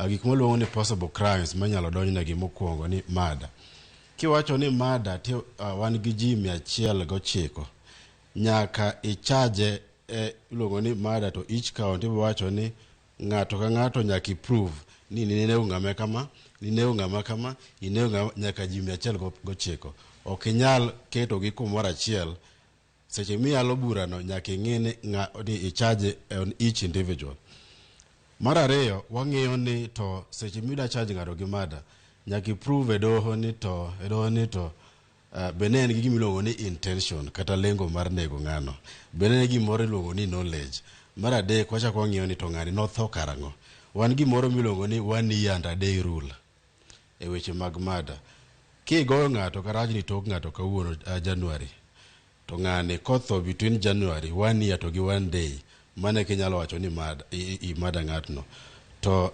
gik maluongo ni possible crimes manyalo donjnegi mokwongo ni murder. Kiwacho ni murder ti wan gi ji 109 nyaka ichaje iluongo ni murder to each count iwacho ni ng'ato ka ng'ato nyaka prove ni nine ng'ame kama, nine ng'ama kama, ine nyaka ji 109. Ok inyal keto gi kumoro achiel. Seche miyalo burano nyaka ing'e ni ichaje on each individual. Mar ariyo, wang'iyo ni to seche mida charge ng'ato gi murder nyaka prove e doho ni to bende en gi gimiluongo ni intention kata lengo mar nego ng'ano. Bende en gimoro iluongo ni knowledge. Mar adek, wachako wang'iyo ni to ng'ani notho karang'o. Wan gimoro miluongo ni 1 year and a day rule e weche mag murder. Kigoyo ng'ato karach ni tok ng'ato kawuono January, to ng'ani kotho between January 1 year to gi 1 day, mane kinyalo wacho ni murder ng'atno. To